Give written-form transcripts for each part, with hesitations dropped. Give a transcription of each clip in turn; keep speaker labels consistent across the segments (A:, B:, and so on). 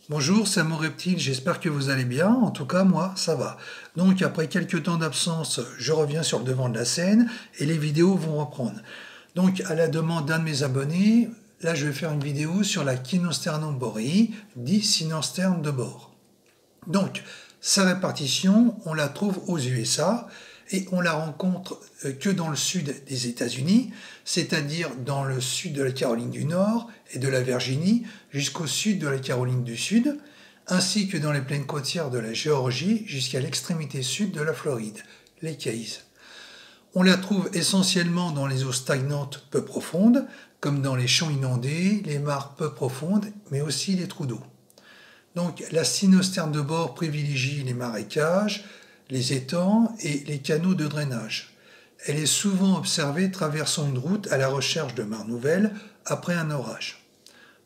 A: Bonjour, c'est Mon Reptile, j'espère que vous allez bien, en tout cas moi ça va. Donc après quelques temps d'absence, je reviens sur le devant de la scène et les vidéos vont reprendre. Donc à la demande d'un de mes abonnés, là je vais faire une vidéo sur la Kinosternum borii, dit Sinosterne de bord. Donc sa répartition, on la trouve aux USA et on la rencontre que dans le sud des États-Unis, c'est-à-dire dans le sud de la Caroline du Nord et de la Virginie jusqu'au sud de la Caroline du Sud, ainsi que dans les plaines côtières de la Géorgie jusqu'à l'extrémité sud de la Floride, les Keys. On la trouve essentiellement dans les eaux stagnantes peu profondes, comme dans les champs inondés, les mares peu profondes, mais aussi les trous d'eau. Donc la Sinosterne de bord privilégie les marécages, les étangs et les canaux de drainage. Elle est souvent observée traversant une route à la recherche de mares nouvelles après un orage.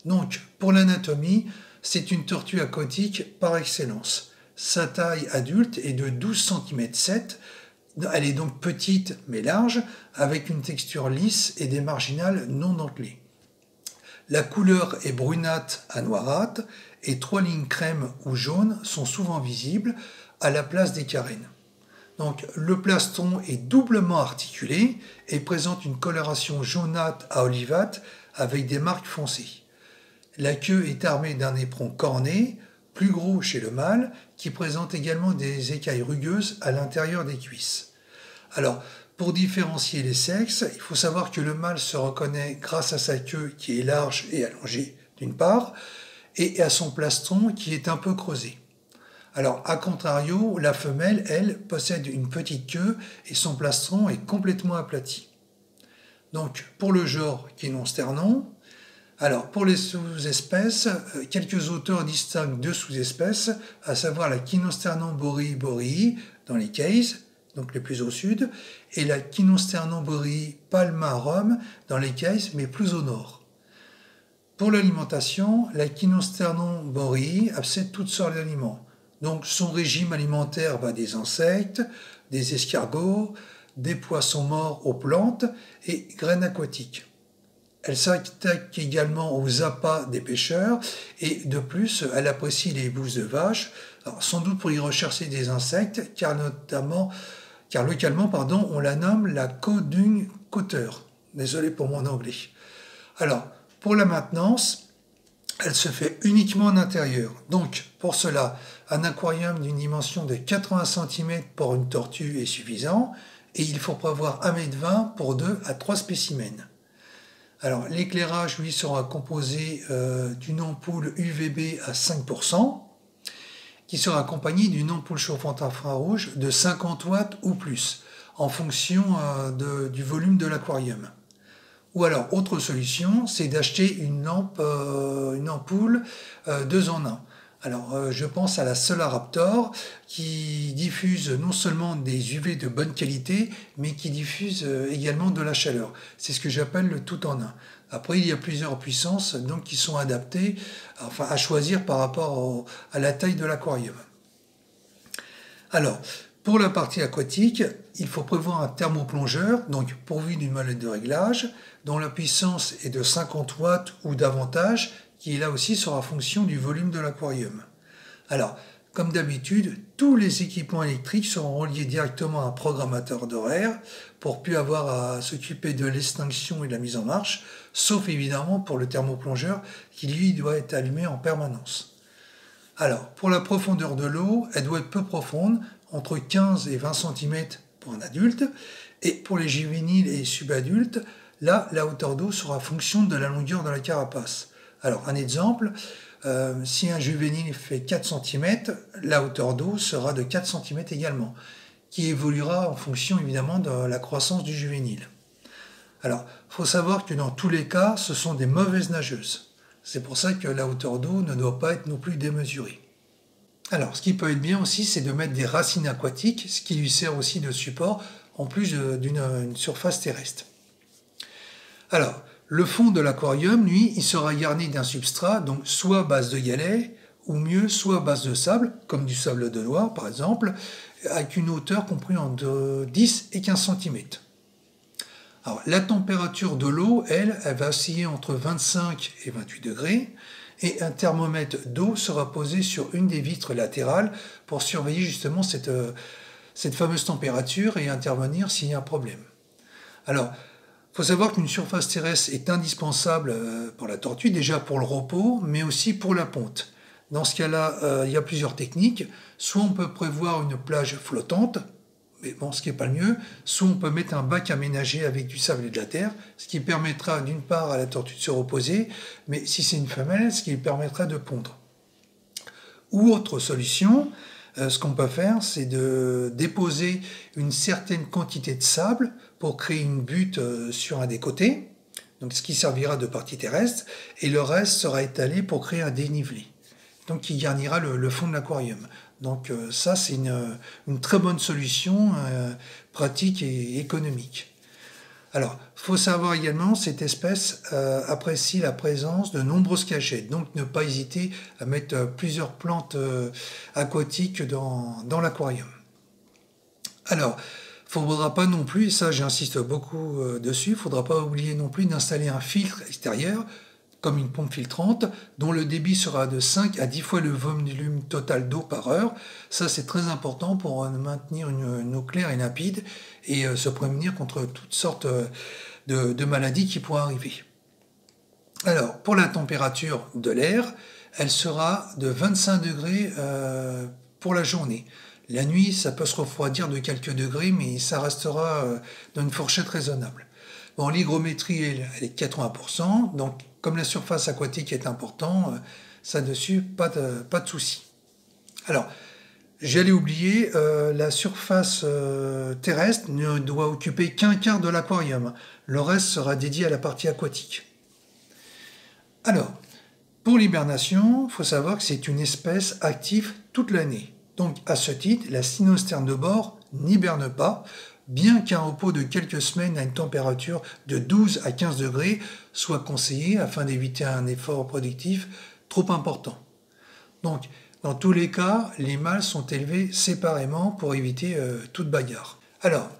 A: Donc pour l'anatomie, c'est une tortue aquatique par excellence. Sa taille adulte est de 12 cm 7. Elle est donc petite mais large, avec une texture lisse et des marginales non dentelées. La couleur est brunâtre à noirâtre et 3 lignes crème ou jaune sont souvent visibles à la place des carènes. Donc le plastron est doublement articulé et présente une coloration jaunâtre à olivâtre avec des marques foncées. La queue est armée d'un éperon corné, plus gros chez le mâle, qui présente également des écailles rugueuses à l'intérieur des cuisses. Alors, pour différencier les sexes, il faut savoir que le mâle se reconnaît grâce à sa queue qui est large et allongée d'une part, et à son plastron qui est un peu creusé. Alors, à contrario, la femelle, elle, possède une petite queue et son plastron est complètement aplati. Donc, pour le genre Kinosternum, alors pour les sous-espèces, quelques auteurs distinguent deux sous-espèces, à savoir la Kinosternum borii dans les Keys, donc les plus au sud, et la Kinosternum borii palmarum dans les Keys, mais plus au nord. Pour l'alimentation, la Kinosternum borii abcède toutes sortes d'aliments. Donc son régime alimentaire va des insectes, des escargots, des poissons morts aux plantes et graines aquatiques. Elle s'attaque également aux appâts des pêcheurs et de plus, elle apprécie les bousses de vache, alors, sans doute pour y rechercher des insectes, car localement, on la nomme la codung cotter. Désolé pour mon anglais. Alors, pour la maintenance, elle se fait uniquement en intérieur. Donc, pour cela, un aquarium d'une dimension de 80 cm pour une tortue est suffisant et il faut prévoir 1,20 m pour 2 à 3 spécimens. Alors, l'éclairage, lui, sera composé d'une ampoule UVB à 5%, qui sera accompagnée d'une ampoule chauffante infrarouge de 50 watts ou plus, en fonction du volume de l'aquarium. Ou alors, autre solution, c'est d'acheter une ampoule 2 en 1. Alors, je pense à la Solaraptor qui diffuse non seulement des UV de bonne qualité, mais qui diffuse également de la chaleur. C'est ce que j'appelle le tout en un. Après, il y a plusieurs puissances donc, qui sont adaptées à choisir par rapport à la taille de l'aquarium. Alors, pour la partie aquatique, il faut prévoir un thermoplongeur, donc pourvu d'une molette de réglage, dont la puissance est de 50 watts ou davantage, qui là aussi sera fonction du volume de l'aquarium. Alors, comme d'habitude, tous les équipements électriques seront reliés directement à un programmateur d'horaire pour plus avoir à s'occuper de l'extinction et de la mise en marche, sauf évidemment pour le thermoplongeur qui lui doit être allumé en permanence. Alors, pour la profondeur de l'eau, elle doit être peu profonde, entre 15 et 20 cm pour un adulte, et pour les juvéniles et subadultes, là, la hauteur d'eau sera fonction de la longueur de la carapace. Alors, un exemple, si un juvénile fait 4 cm, la hauteur d'eau sera de 4 cm également, qui évoluera en fonction évidemment de la croissance du juvénile. Alors, il faut savoir que dans tous les cas, ce sont des mauvaises nageuses. C'est pour ça que la hauteur d'eau ne doit pas être non plus démesurée. Alors, ce qui peut être bien aussi, c'est de mettre des racines aquatiques, ce qui lui sert aussi de support, en plus d'une surface terrestre. Alors, le fond de l'aquarium, lui, il sera garni d'un substrat, donc soit à base de galets, ou mieux, soit à base de sable, comme du sable de Loire par exemple, avec une hauteur comprise entre 10 et 15 cm. Alors, la température de l'eau, elle va osciller entre 25 et 28 degrés, et un thermomètre d'eau sera posé sur une des vitres latérales pour surveiller justement cette fameuse température et intervenir s'il y a un problème. Alors, il faut savoir qu'une surface terrestre est indispensable pour la tortue, déjà pour le repos, mais aussi pour la ponte. Dans ce cas-là, il y a plusieurs techniques. Soit on peut prévoir une plage flottante, mais bon, ce qui n'est pas le mieux. Soit on peut mettre un bac aménagé avec du sable et de la terre, ce qui permettra d'une part à la tortue de se reposer, mais si c'est une femelle, ce qui lui permettra de pondre. Ou autre solution, ce qu'on peut faire, c'est de déposer une certaine quantité de sable pour créer une butte sur un des côtés, donc ce qui servira de partie terrestre, et le reste sera étalé pour créer un dénivelé, donc qui garnira le fond de l'aquarium. Donc ça, c'est une très bonne solution, pratique et économique. Alors, il faut savoir également, cette espèce apprécie la présence de nombreuses cachettes, donc ne pas hésiter à mettre plusieurs plantes aquatiques dans l'aquarium. Alors, il ne faudra pas non plus, et ça j'insiste beaucoup dessus, il ne faudra pas oublier non plus d'installer un filtre extérieur, comme une pompe filtrante, dont le débit sera de 5 à 10 fois le volume total d'eau par heure. Ça, c'est très important pour maintenir une eau claire et limpide et se prémunir contre toutes sortes de maladies qui pourraient arriver. Alors, pour la température de l'air, elle sera de 25 degrés pour la journée. La nuit, ça peut se refroidir de quelques degrés, mais ça restera dans une fourchette raisonnable. Bon, l'hygrométrie, elle est 80%, donc comme la surface aquatique est importante, ça dessus, pas de souci. Alors, j'allais oublier, la surface terrestre ne doit occuper qu'un quart de l'aquarium. Le reste sera dédié à la partie aquatique. Alors, pour l'hibernation, il faut savoir que c'est une espèce active toute l'année. Donc, à ce titre, la cynosterne de bord n'hiberne pas, bien qu'un repos de quelques semaines à une température de 12 à 15 degrés soit conseillé afin d'éviter un effort productif trop important. Donc, dans tous les cas, les mâles sont élevés séparément pour éviter toute bagarre. Alors,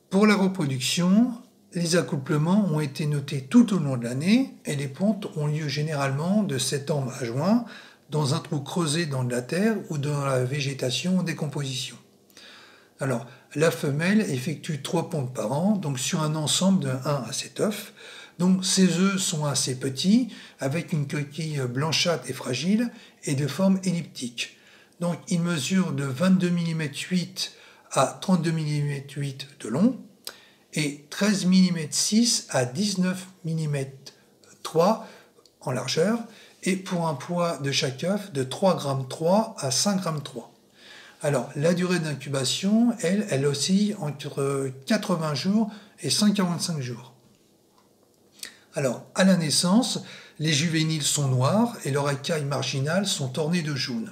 A: pour la reproduction, les accouplements ont été notés tout au long de l'année et les pontes ont lieu généralement de septembre à juin dans un trou creusé dans de la terre ou dans la végétation en décomposition. Alors, la femelle effectue 3 pontes par an, donc sur un ensemble de 1 à 7 œufs. Donc ces œufs sont assez petits, avec une coquille blanchâtre et fragile, et de forme elliptique. Donc ils mesurent de 22 mm 8 à 32 mm 8 de long, et 13 mm 6 à 19 mm 3 en largeur, et pour un poids de chaque œuf de 3,3 g à 5,3 g. Alors, la durée d'incubation, elle oscille entre 80 jours et 145 jours. Alors, à la naissance, les juvéniles sont noirs et leurs écailles marginales sont ornées de jaune.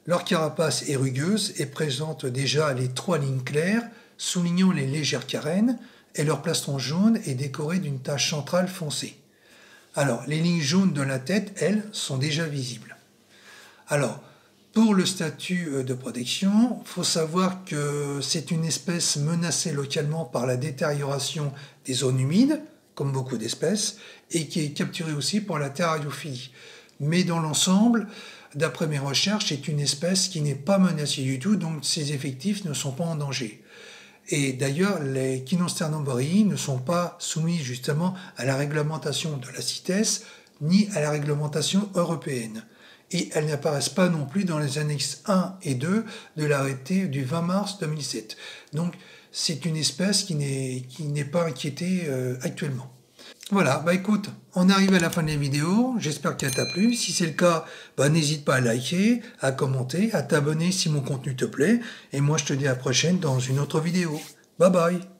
A: Leur carapace est rugueuse et présente déjà les 3 lignes claires, soulignant les légères carènes, et leur plastron jaune est décoré d'une tache centrale foncée. Alors, les lignes jaunes de la tête, elles, sont déjà visibles. Alors, pour le statut de protection, il faut savoir que c'est une espèce menacée localement par la détérioration des zones humides, comme beaucoup d'espèces, et qui est capturée aussi par la terrariophilie. Mais dans l'ensemble, d'après mes recherches, c'est une espèce qui n'est pas menacée du tout, donc ses effectifs ne sont pas en danger. Et d'ailleurs, les Kinosternoborii ne sont pas soumis justement à la réglementation de la CITES, ni à la réglementation européenne. Et elles n'apparaissent pas non plus dans les annexes 1 et 2 de l'arrêté du 20 mars 2007. Donc c'est une espèce qui n'est pas inquiétée actuellement. Voilà, bah écoute, on arrive à la fin de la vidéo, j'espère qu'elle t'a plu. Si c'est le cas, bah n'hésite pas à liker, à commenter, à t'abonner si mon contenu te plaît. Et moi je te dis à la prochaine dans une autre vidéo. Bye bye.